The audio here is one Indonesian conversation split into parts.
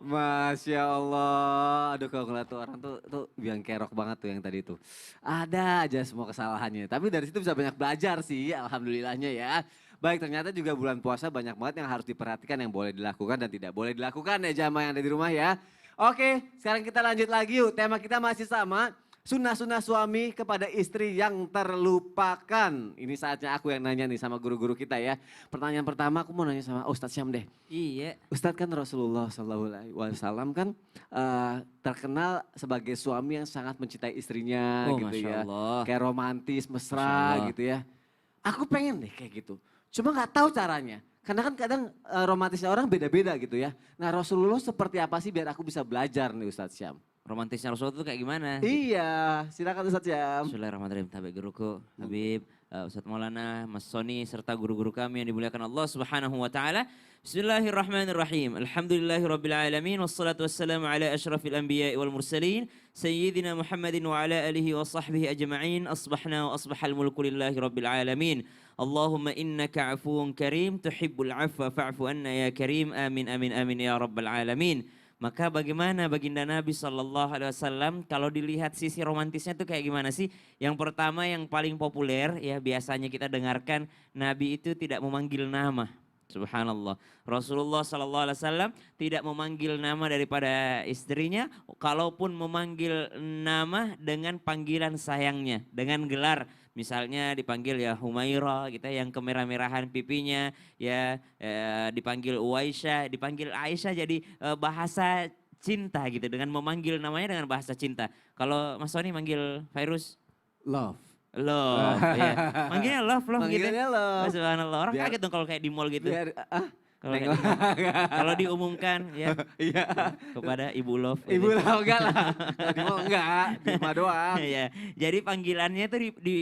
Masya Allah, aduh kalau ngeliat tuh orang tuh biang kerok banget tuh yang tadi tuh. Ada aja semua kesalahannya, tapi dari situ bisa banyak belajar sih, alhamdulillahnya ya. Baik, ternyata juga bulan puasa banyak banget yang harus diperhatikan, yang boleh dilakukan dan tidak boleh dilakukan ya jamaah yang ada di rumah ya. Oke, sekarang kita lanjut lagi yuk, tema kita masih sama. Sunnah-sunnah suami kepada istri yang terlupakan. Ini saatnya aku yang nanya nih sama guru-guru kita ya. Pertanyaan pertama aku mau nanya sama Ustadz Syam deh. Iya. Ustadz kan Rasulullah SAW kan terkenal sebagai suami yang sangat mencintai istrinya Oh, gitu Masya ya. Allah. Kayak romantis, Masya mesra Allah. gitu ya. Aku pengen deh kayak gitu. Cuma nggak tahu caranya. Karena kan kadang romantisnya orang beda-beda gitu ya. Nah Rasulullah seperti apa sih biar aku bisa belajar nih Ustadz Syam? Romantisnya Rasulullah itu kayak gimana gitu. Iya, silakan Ustadz Syam. Bismillahirrahmanirrahim. Tabe guruku, Monggo. Habib, Ustadz Maulana, Mas Soni, serta guru-guru kami yang dimuliakan Allah Subhanahu wa taala. Bismillahirrahmanirrahim. Alhamdulillahirabbil alamin wassalatu wassalamu ala asyrafil anbiya'i wal mursalin sayyidina Muhammadin wa ala alihi wa sahbihi ajma'in. Asbahna wa asbahal mulku lillahi rabbil alamin. Allahumma innaka afuwun karim tuhibbul afwa fa'fu anna ya karim. Amin amin amin ya rabbal alamin. Maka bagaimana baginda Nabi Shallallahu Alaihi Wasallam kalau dilihat sisi romantisnya tuh kayak gimana sih? Yang pertama yang paling populer ya biasanya kita dengarkan Nabi itu tidak memanggil nama. Subhanallah. Rasulullah Shallallahu Alaihi Wasallam tidak memanggil nama daripada istrinya, kalaupun memanggil nama dengan panggilan sayangnya, dengan gelar. Misalnya dipanggil ya Humaira gitu yang kemerah-merahan pipinya, ya dipanggil Uwaisyah, dipanggil Aisyah jadi bahasa cinta gitu dengan memanggil namanya dengan bahasa cinta. Kalau Mas Sony manggil Virus Love. love ya. Manggilnya love gitu. Manggilnya Oh, love. subhanallah. Orang Biar, kaget dong kalau kayak di mall gitu. biar, Kalau kayak nengok. di mall. Kalau diumumkan ya Iya. kepada Ibu Love Ibu gitu. tahu enggak lah. Tadi mau enggak, di rumah doang. Ya, jadi panggilannya itu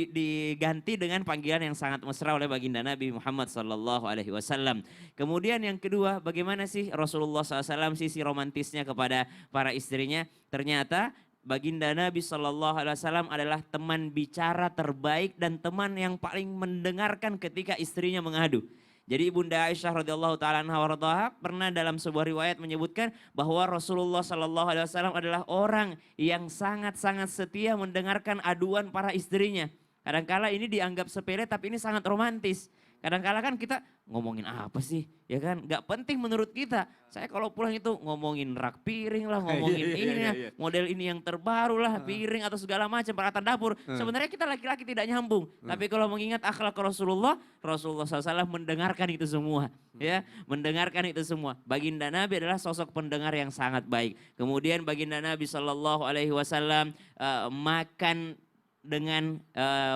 diganti dengan panggilan yang sangat mesra oleh baginda Nabi Muhammad Sallallahu Alaihi Wasallam. Kemudian yang kedua, bagaimana sih Rasulullah SAW sisi romantisnya kepada para istrinya? Ternyata baginda Nabi Sallallahu Alaihi Wasallam adalah teman bicara terbaik dan teman yang paling mendengarkan ketika istrinya mengadu. Jadi Ibunda Aisyah radhiyallahu taala anha warḍaha pernah dalam sebuah riwayat menyebutkan bahwa Rasulullah sallallahu alaihi wasallam adalah orang yang sangat-sangat setia mendengarkan aduan para istrinya. Kadangkala ini dianggap sepele tapi ini sangat romantis. Kadangkala kan kita ngomongin apa sih, ya kan? Gak penting menurut kita. Saya kalau pulang itu ngomongin rak piring lah, ngomongin Iya, ini lah, iya. model ini yang terbaru lah, piring atau segala macam peralatan dapur. Sebenarnya kita laki-laki tidak nyambung. Tapi kalau mengingat akhlak Rasulullah, Rasulullah SAW mendengarkan itu semua. Ya, mendengarkan itu semua. Baginda Nabi adalah sosok pendengar yang sangat baik. Kemudian baginda Nabi Shallallahu Alaihi Wasallam makan dengan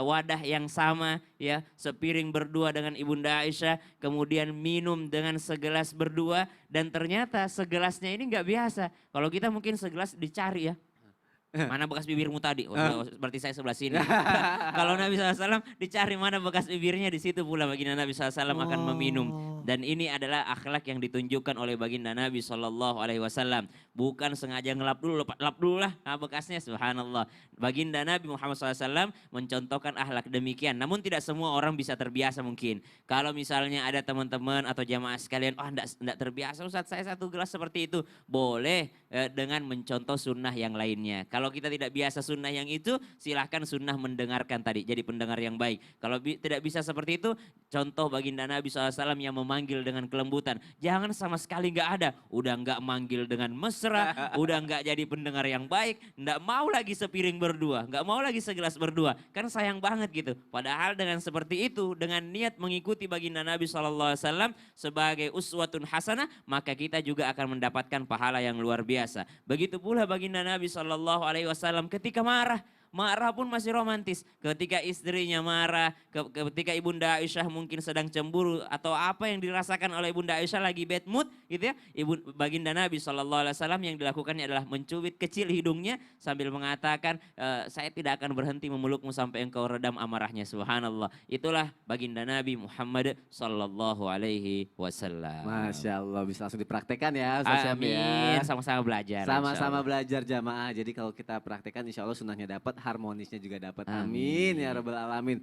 wadah yang sama ya, sepiring berdua dengan Ibunda Aisyah, kemudian minum dengan segelas berdua dan ternyata segelasnya ini nggak biasa. Kalau kita mungkin segelas dicari ya. Mana bekas bibirmu tadi? Oh, berarti saya sebelah sini. Kalau Nabi SAW dicari mana bekas bibirnya, di situ pula baginda Nabi SAW akan meminum. Oh. Dan ini adalah akhlak yang ditunjukkan oleh baginda Nabi Shallallahu Alaihi Wasallam. Bukan sengaja ngelap dulu, lap dulu lah bekasnya, subhanallah. Baginda Nabi Muhammad SAW mencontohkan akhlak demikian. Namun tidak semua orang bisa terbiasa mungkin. Kalau misalnya ada teman-teman atau jamaah sekalian, oh enggak terbiasa Ustaz, saya satu gelas seperti itu. Boleh dengan mencontoh sunnah yang lainnya. Kalau kita tidak biasa sunnah yang itu, silahkan sunnah mendengarkan tadi. Jadi pendengar yang baik. Kalau tidak bisa seperti itu, contoh baginda Nabi SAW yang memanggil dengan kelembutan. Jangan sama sekali nggak ada. Udah nggak manggil dengan mesra, udah nggak jadi pendengar yang baik, nggak mau lagi sepiring berdua, nggak mau lagi segelas berdua. Kan sayang banget gitu. Padahal dengan seperti itu, dengan niat mengikuti baginda Nabi SAW sebagai uswatun hasanah, maka kita juga akan mendapatkan pahala yang luar biasa. Begitu pula baginda Nabi SAW ketika marah. Marah pun masih romantis. Ketika istrinya marah, ketika Ibunda Aisyah mungkin sedang cemburu atau apa yang dirasakan oleh Ibunda Aisyah lagi bad mood gitu ya. Baginda Nabi SAW yang dilakukannya adalah mencubit kecil hidungnya sambil mengatakan, saya tidak akan berhenti memelukmu sampai engkau redam amarahnya, subhanallah. Itulah baginda Nabi Muhammad Sallallahu Alaihi Wasallam. Masya Allah, bisa langsung dipraktekkan ya Ustaz Syam Amin, ya. sama-sama belajar. Sama-sama insyaallah. belajar jamaah. Jadi kalau kita praktekkan insya Allah sunnahnya dapat, harmonisnya juga dapat. Amin ya Amin. Rabbal Alamin.